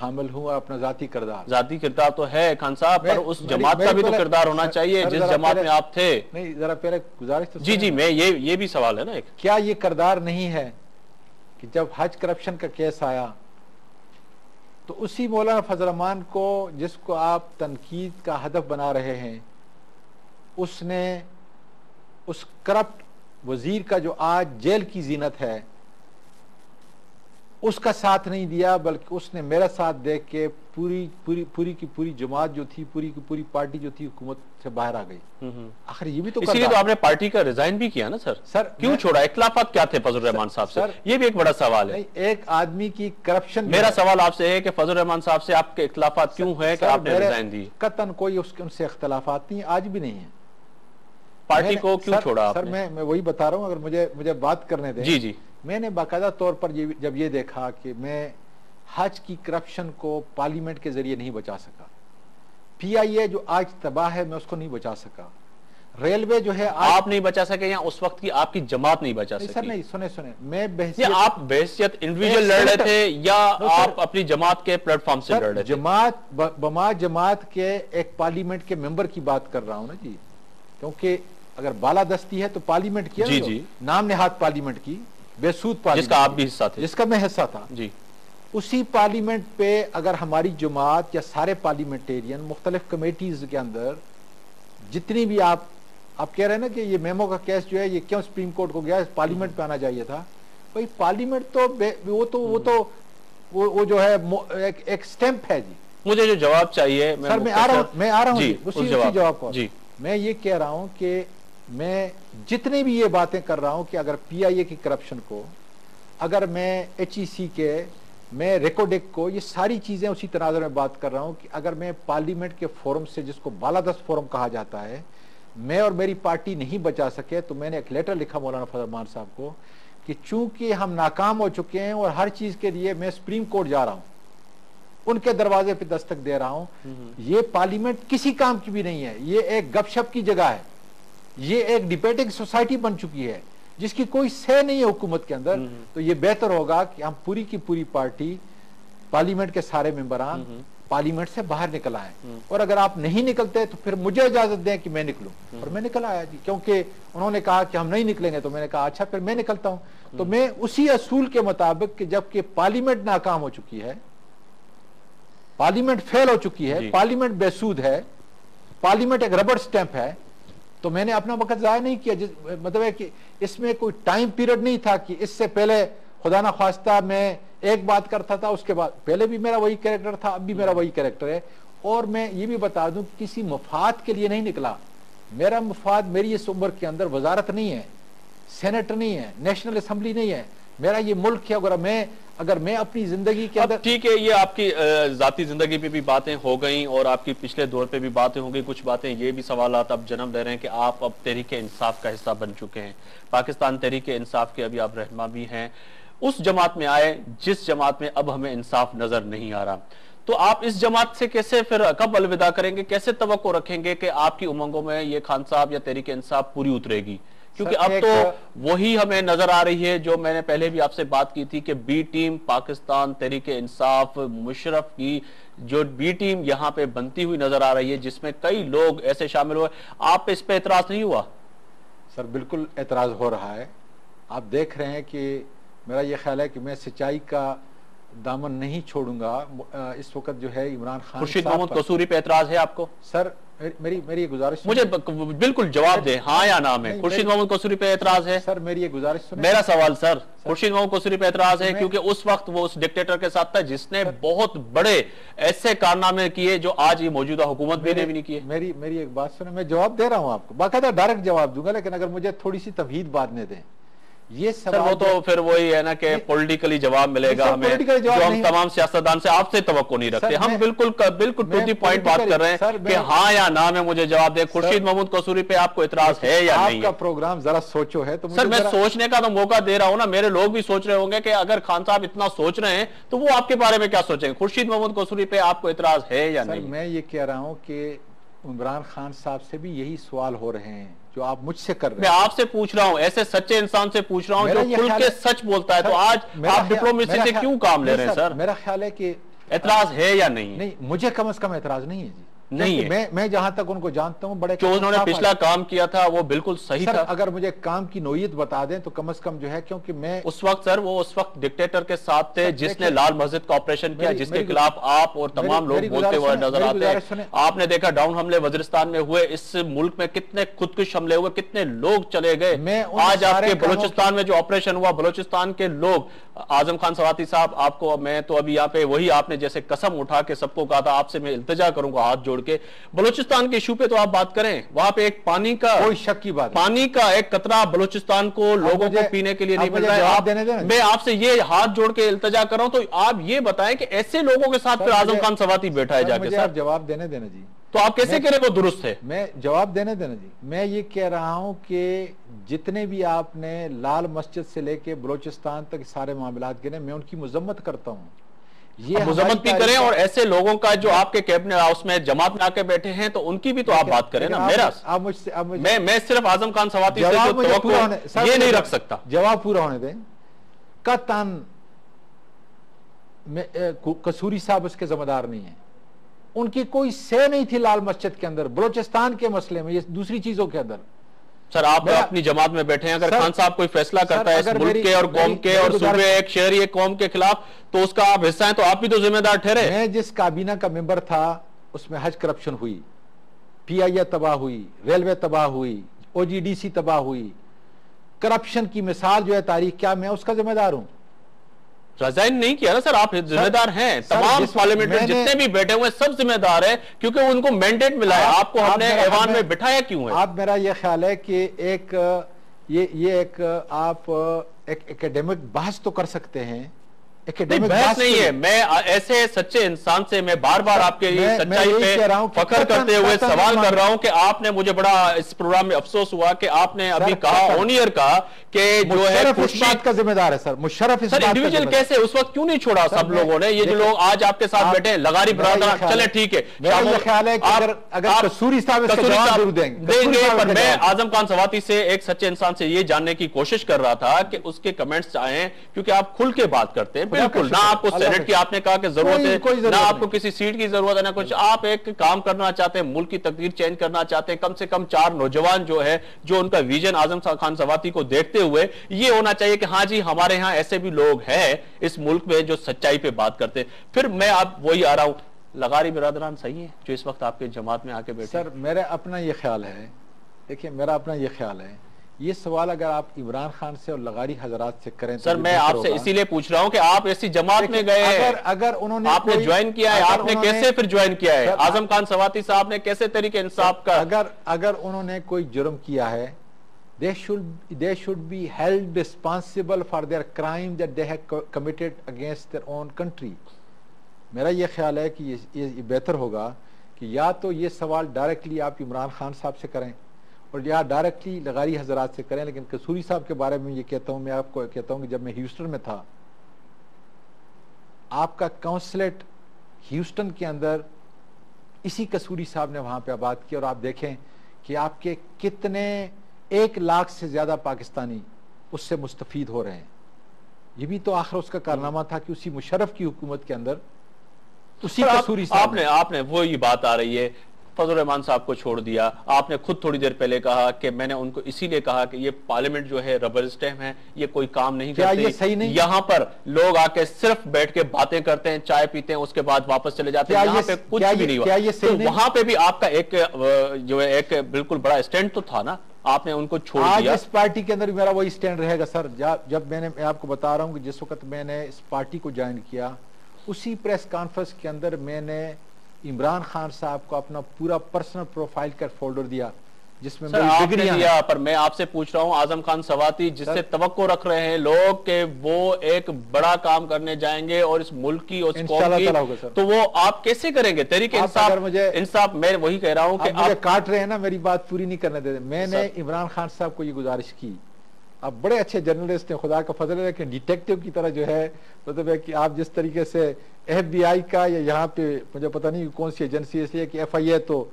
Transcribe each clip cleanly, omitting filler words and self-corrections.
حامل ہوں اور اپنا ذاتی کردار تو ہے خان صاحب، پر اس جماعت کا بھی تو کردار ہونا چاہیے جس جماعت میں آپ تھے. نہیں ذرا پہلے گزارش تو جی میں یہ بھی سوال ہے نا ایک، کیا یہ کردار نہیں ہے کہ جب حج کرپشن کا کیس آیا تو اسی مولانا فضل الرحمان کو جس کو آپ تنقید کا ہدف بنا رہے ہیں، اس نے اس کرپٹ وزیر کا جو آج جیل کی زینت ہے اس کا ساتھ نہیں دیا، بلکہ اس نے میرا ساتھ دیکھ کے پوری کی پوری جماعت جو تھی، پوری کی پوری پارٹی جو تھی حکومت سے باہر آ گئی. آخر یہ بھی تو اسی لیے تو آپ نے پارٹی کا ریزائن بھی کیا نا سر. کیوں چھوڑا؟ اختلافات کیا تھے فضل الرحمان صاحب سے؟ یہ بھی ایک بڑا سوال ہے. ایک آدمی کی کرپشن، میرا سوال آپ سے ہے کہ فضل الرحمان صاحب سے آپ کے اختلافات کیوں ہیں کہ آپ نے ریزائن دی؟ قطعاً کوئی ان سے اختلافات نہیں، آج بھی نہیں ہے. پارٹی کو کیوں چھوڑا آپ نے؟ سر میں وہی بتا رہا ہوں، اگر مجھے بات کرنے دیں. جی میں نے باقاعدہ طور پر جب یہ دیکھا کہ میں حج کی کرپشن کو پارلیمنٹ کے ذریعے نہیں بچا سکا، پی آئی اے جو آج تباہ ہے میں اس کو نہیں بچا سکا، ریلوے جو ہے آپ نہیں بچا سکے یا اس وقت کی آپ کی جماعت نہیں بچا سکی؟ سر نہیں، سنیں میں آپ بحیثیت انڈیویجول لڑ رہے تھے یا آپ اپنی جماعت کے پلیٹ فارم سے لڑ رہے تھے؟ جماعت کے ایک پارلیمنٹ کے ممبر کی بات کر رہا ہوں نا جی، کیونکہ اگر بالادستی ہے تو پارلیمنٹ کیا نام نہاد پارلیمنٹ کی، بے سود پارلیمنٹ جس کا آپ بھی حصہ تھے، جس کا میں حصہ تھا جی. اسی پارلیمنٹ پہ اگر ہماری جماعت یا سارے پارلیمنٹیرین مختلف کمیٹیز کے اندر جتنی بھی آپ کہہ رہے ہیں نا کہ یہ میمو کا کیس جو ہے یہ کیوں سپریم کورٹ کو گیا، پارلیمنٹ پہ آنا چاہیے تھا. بھائی پارلیمنٹ تو وہ جو ہے ایک سٹیمپ ہے جی. مجھے جو جواب چاہیے سر میں آ رہا ہوں اسی جواب کو. میں یہ کہہ رہا ہوں کہ میں جتنے بھی یہ باتیں کر رہا ہوں کہ اگر پی آئی اے کی کرپشن کو، اگر میں ایچ ای سی کے، میں ریکوڈک کو، یہ ساری چیزیں اسی تناظر میں بات کر رہا ہوں کہ اگر میں پارلیمنٹ کے فورم سے، جس کو بالادست فورم کہا جاتا ہے، میں اور میری پارٹی نہیں بچا سکے، تو میں نے ایک لیٹر لکھا مولانا فضل الرحمان صاحب کو کہ چونکہ ہم ناکام ہو چکے ہیں اور ہر چیز کے لیے میں سپریم کورٹ جا رہا ہوں، ان کے دروازے پہ دستک دے رہا ہوں، یہ پارلیمنٹ کسی کام کی بھی نہیں ہے، یہ ایک گپ شپ کی جگہ ہے، یہ ایک ڈیبیٹنگ سوسائٹی بن چکی ہے جس کی کوئی سے نہیں ہے حکومت کے اندر. تو یہ بہتر ہوگا کہ ہم پوری کی پوری پارٹی، پارلیمنٹ کے سارے ممبران پارلیمنٹ سے باہر نکل آئیں، اور اگر آپ نہیں نکلتے تو پھر مجھے اجازت دیں کہ میں نکلوں. اور میں نکل آیا جی، کیونکہ انہوں نے کہا کہ ہم نہیں نکلیں گے، تو میں نے کہا اچھا پھر میں نکلتا ہوں. تو میں اسی اصول کے مطابق کہ جبکہ پارلیمنٹ ناکام ہو چکی ہے، پارلیمنٹ فیل ہو چکی ہے، پارلیمنٹ بے سود ہے، پارلیمنٹ ایک ربڑ سٹیمپ ہے، تو میں نے اپنا وقت ضائع نہیں کیا. مطلب ہے کہ اس میں کوئی ٹائم پیریڈ نہیں تھا کہ اس سے پہلے خدا نہ خواستہ میں ایک بات کرتا تھا، اس کے بعد پہلے بھی میرا وہی کریکٹر تھا، اب بھی میرا وہی کریکٹر ہے. اور میں یہ بھی بتا دوں کسی مفاد کے لیے نہیں نکلا. میرا مفاد میری اس عمر کے اندر وزارت نہیں ہے، سینٹ نہیں ہے، نیشنل اسمبلی نہیں ہے، میرا یہ ملک ہے. اگر میں اپنی زندگی کے اندر، ٹھیک ہے یہ آپ کی ذاتی زندگی پہ بھی باتیں ہو گئیں اور آپ کی پچھلے دور پہ بھی باتیں ہو گئی، کچھ باتیں یہ بھی سوالات اب جنم لے رہے ہیں کہ آپ اب تحریک انصاف کا حصہ بن چکے ہیں، پاکستان تحریک انصاف کے ابھی آپ رہنما بھی ہیں. اس جماعت میں آئے جس جماعت میں اب ہمیں انصاف نظر نہیں آ رہا، تو آپ اس جماعت سے کیسے پھر کب الوداع کریں گے؟ کیسے توقع رکھیں گے کہ آپ کی امنگوں میں یہ خان صاحب یا تحریک انصاف پوری اترے گی؟ کیونکہ اب تو وہی ہمیں نظر آ رہی ہے جو میں نے پہلے بھی آپ سے بات کی تھی کہ بی ٹیم پاکستان تحریک انصاف مشرف کی جو بی ٹیم یہاں پہ بنتی ہوئی نظر آ رہی ہے، جس میں کئی لوگ ایسے شامل ہوئے. آپ اس پہ اعتراض نہیں ہوا؟ سر بالکل اعتراض ہو رہا ہے. آپ دیکھ رہے ہیں کہ میرا یہ خیال ہے کہ میں سچائی کا دامن نہیں چھوڑوں گا. اس وقت جو ہے عمران خان خورشید محمود قصوری پہ اعتراض ہے آپ کو؟ سر میری گزارش مجھے بالکل جواب دیں، ہاں یا نہ میں. خورشید محمود قصوری پہ اعتراض ہے؟ سر میری یہ گزارش سنیں. میرا سوال سر، خورشید محمود قصوری پہ اعتراض ہے کیونکہ اس وقت وہ اس ڈکٹیٹر کے ساتھ تھا جس نے بہت بڑے ایسے کارنامے کیے جو آج یہ موجودہ حکومت بھی نہیں کیے. میری ایک بات سنیں، میں جواب دے رہا ہوں آپ کو، باقاعدہ ڈائریکٹ جواب دوں گا، لیکن اگر مجھے تھوڑی سی تمہید بعد دیں. یہ سر وہ تو پھر وہی ہے نا کہ پولیٹیکلی جواب ملے گا ہمیں، جو ہم تمام سیاستدان سے آپ سے توقع نہیں رکھتے. ہم بالکل ٹو دی پوائنٹ بات کر رہے ہیں کہ ہاں یا نہ میں مجھے جواب دے. خورشید محمود قصوری پہ آپ کو اعتراض ہے یا نہیں؟ آپ کا پروگرام ذرا سوچو ہے تو سر میں سوچنے کا تو موقع دے رہا ہوں نا. میرے لوگ بھی سوچ رہے ہوں گے کہ اگر خان صاحب اتنا سوچ رہے ہیں تو وہ آپ کے بارے میں کیا سوچیں گے. خورشید محمود قصوری پہ آپ کو اعتراض ہے یا نہیں؟ میں یہ کہہ رہا ہوں کہ عمران خان صاحب سے بھی یہی سوال ہو رہے ہیں جو آپ مجھ سے کر رہے ہیں. میں آپ سے پوچھ رہا ہوں، ایسے سچے انسان سے پوچھ رہا ہوں جو کھل کے سچ بولتا ہے. تو آج آپ ڈپلومیسی سے کیوں کام لے رہے ہیں سر؟ میرا خیال ہے کہ اعتراض ہے یا نہیں؟ نہیں، مجھے کم از کم اعتراض نہیں ہے جی، نہیں ہے۔ میں جہاں تک ان کو جانتا ہوں بڑے جو انہوں نے پچھلا کام کیا تھا وہ بالکل صحیح تھا۔ اگر مجھے کام کی نوعیت بتا دیں تو کم از کم جو ہے، کیونکہ میں اس وقت سر وہ اس وقت ڈکٹیٹر کے ساتھ تھے جس نے لال مسجد کا آپریشن کیا، جس کے خلاف آپ اور تمام لوگ بولتے ہوئے نظر آتے ہیں۔ آپ نے دیکھا ڈاؤن حملے وزیرستان میں ہوئے، اس ملک میں کتنے خودکش حملے ہوئے، کتنے لوگ چلے گئے۔ آج آپ کے بلوچستان میں جو آپریشن ہوا، بلوچستان کے لوگ، اعظم خان سواتی صاحب، آپ کو میں تو ابھی یہاں پہ وہی آپ نے جیسے قسم اٹھا کے سب کو کہا تھا، آپ سے میں التجا کروں گا ہاتھ جوڑ کے، بلوچستان کے ایشو پہ تو آپ بات کریں، وہاں پہ ایک پانی کا کوئی شک کی بات، پانی کا ایک قطرہ بلوچستان کو لوگوں کو پینے کے لیے نہیں مل رہا ہے۔ میں آپ سے یہ ہاتھ جوڑ کے التجا کر رہا ہوں، تو آپ یہ بتائیں کہ ایسے لوگوں کے ساتھ پھر اعظم خان سواتی بیٹھا ہے جا کے، سر جواب دینے دینا جی، تو آپ کیسے کہہ رہے وہ درست ہے؟ میں جواب دینے دینا جی، میں یہ کہہ رہا ہوں کہ جتنے بھی آپ نے لال مسجد سے لے کے بلوچستان تک سارے معاملات گنے، میں ان کی مذمت کرتا ہوں، یہ مذمت بھی کریں، اور ایسے لوگوں کا جو آپ کے کیبنٹ ہاؤس میں جماعت میں آ کے بیٹھے ہیں تو ان کی بھی تو آپ بات کریں نا۔ میں صرف اعظم خان سواتی سے یہ نہیں رکھ سکتا۔ جواب پورا ہونے دیں۔ قطعاً قصوری صاحب اس کے ذمہ دار نہیں ہیں، ان کی کوئی سے نہیں تھی لال مسجد کے اندر، بلوچستان کے مسئلے میں، یہ دوسری چیزوں کے اندر۔ سر آپ اپنی جماعت میں بیٹھے ہیں، اگر خان صاحب کوئی فیصلہ کرتا ہے اس ملک کے اور قوم کے اور صوبے ایک شہری ایک قوم کے خلاف تو اس کا آپ حصہ ہیں، تو آپ بھی تو ذمہ دار ٹھہرے۔ میں جس کابینہ کا ممبر تھا اس میں حج کرپشن ہوئی، پی آئی اے تباہ ہوئی، ریلوے تباہ ہوئی، او جی ڈی سی تباہ ہوئی، کرپشن کی مثال جو ہے تاریخ، کیا میں اس کا ذمہ دار ہوں؟ رضائن نہیں کیا نا سر، آپ ذمہ دار ہیں، تمام پارلیمنٹ میں جتنے بھی بیٹھے ہوئے سب ذمہ دار ہیں، کیونکہ ان کو مینڈیٹ ملا ہے۔ آپ کو ہم نے ایوان میں بٹھایا کیوں ہے؟ آپ میرا یہ خیال ہے کہ یہ ایک آپ ایک اکیڈیمک بحث تو کر سکتے ہیں، بحث نہیں ہے۔ میں ایسے سچے انسان سے میں بار بار آپ کے سچائی پہ فخر کرتے ہوئے سوال کر رہا ہوں کہ آپ نے مجھے بڑا اس پروگرام میں افسوس ہوا کہ آپ نے ابھی کہا اونیئر کا کہ جو ہے اس بات کا ذمہ دار ہے سر، مشرف اس بات کا انڈیویجل کیسے اس وقت کیوں نہیں چھوڑا سب لوگوں نے؟ یہ جو لوگ آج آپ کے ساتھ بیٹھے ہیں لغاری برادران، چلے ٹھیک ہے، میرا یہ خیال ہے کہ اگر قصوری صاحب اس کا جواب ضرور دیں گے، پر میں اعظم خان سواتی سے ایک سچے انسان سے یہ جاننے کی کوشش کر رہا تھا کہ اس کے کمنٹس آئیں، کیونکہ آپ کھل کے بات کرتے ہیں، بالکل نہ آپ کو سینٹ کی آپ نے کہا کہ ضرورت ہے، نہ آپ کو کسی سیٹ کی ضرورت ہے، نہ کچھ، آپ ایک کام کرنا چاہتے ہیں، ملک کی تقدیر چینج کرنا چاہتے ہیں، کم سے کم 4 نوجوان جو ہے جو ان کا ویژن اعظم خان سواتی کو دیکھتے ہوئے یہ ہونا چاہیے کہ ہاں جی ہمارے ہاں ایسے بھی لوگ ہیں اس ملک میں جو سچائی پہ بات کرتے ہیں۔ پھر میں آپ وہی آ رہا ہوں، لغاری برادران صحیح ہیں جو اس وقت آپ کے جماعت میں آ کے بیٹھے؟ سر میرا اپنا یہ خیال ہے، دیکھیں میرا اپنا یہ خیال ہے، یہ سوال اگر آپ عمران خان سے اور لغاری حضرات سے کریں سر میں آپ سے اسی لیے پوچھ رہا ہوں کہ آپ ایسی جماعت میں گئے ہیں، اگر انہوں نے آپ نے جوائن کیا ہے، آپ نے کیسے پھر جوائن کیا ہے؟ اعظم خان سواتی صاحب نے کیسے طریقے انصاف کا؟ اگر انہوں نے کوئی جرم کیا ہے they should be held responsible for their crime that they have committed against their own country۔ میرا یہ خیال ہے کہ یہ بہتر ہوگا کہ یا تو یہ سوال ڈائریکٹلی آپ عمران خان صاحب سے کریں اور یا ڈائریکٹلی لغاری حضرات سے کریں، لیکن قصوری صاحب کے بارے میں یہ کہتا ہوں، میں آپ کو کہتا ہوں کہ جب میں ہیوسٹن میں تھا، آپ کا کونسلیٹ ہیوسٹن کے اندر اسی قصوری صاحب نے وہاں پہ آباد کیا، اور آپ دیکھیں کہ آپ کے کتنے 1 لاکھ سے زیادہ پاکستانی اس سے مستفید ہو رہے ہیں۔ یہ بھی تو آخر اس کا کارنامہ تھا کہ اسی مشرف کی حکومت کے اندر اسی قصوری صاحب آپ نے وہی بات آ رہی ہے، فضل الرحمان صاحب کو چھوڑ دیا، آپ نے خود تھوڑی دیر پہلے کہا کہ میں نے ان کو اسی لیے کہا کہ یہ پارلیمنٹ جو ہے ربر اسٹیمپ ہے، یہ کوئی کام نہیں کرتی، یہاں پر لوگ آ کے صرف بیٹھ کے باتیں کرتے ہیں، چائے پیتے ہیں، اس کے بعد واپس چلے جاتے ہیں، یہاں پہ کچھ بھی نہیں ہوا۔ تو وہاں پہ بھی آپ کا ایک جو ہے ایک بالکل بڑا اسٹینڈ تو تھا نا، آپ نے ان کو چھوڑ دیا۔ آج اس پارٹی کے اندر میرا وہی اسٹینڈ رہے گا سر، جب میں آپ کو بتا رہا ہوں کہ جس وقت میں نے اس پارٹی کو جوائن کیا، اسی پریس کانفرنس کے اندر میں نے عمران خان صاحب کو اپنا پورا پرسنل پروفائل کا فولڈر دیا، جس میں آپ نے دیا، پر میں آپ سے پوچھ رہا ہوں اعظم خان سواتی جس سے توقع رکھ رہے ہیں لوگ کہ وہ ایک بڑا کام کرنے جائیں گے اور اس ملک کی اور اس قوم کی، تو وہ آپ کیسے کریں گے؟ تحریک انصاف میں وہی کہہ رہا ہوں کہ آپ کاٹ رہے ہیں نا، میری بات پوری نہیں کرنے دیتے۔ میں نے عمران خان صاحب کو یہ گزارش کی، آپ بڑے اچھے جرنلسٹ ہیں، خدا کا فضل ہے کہ ڈیٹیکٹیو کی طرح جو ہے، مطلب ہے کہ آپ جس طریقے سے ایف بی آئی کا یا یہاں پہ مجھے پتہ نہیں کون سی ایجنسی، اس لیے کہ ایف آئی اے تو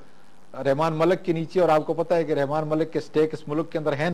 رحمان ملک کے نیچے، اور آپ کو پتہ ہے کہ رحمان ملک کے سٹیک اس ملک کے اندر ہیں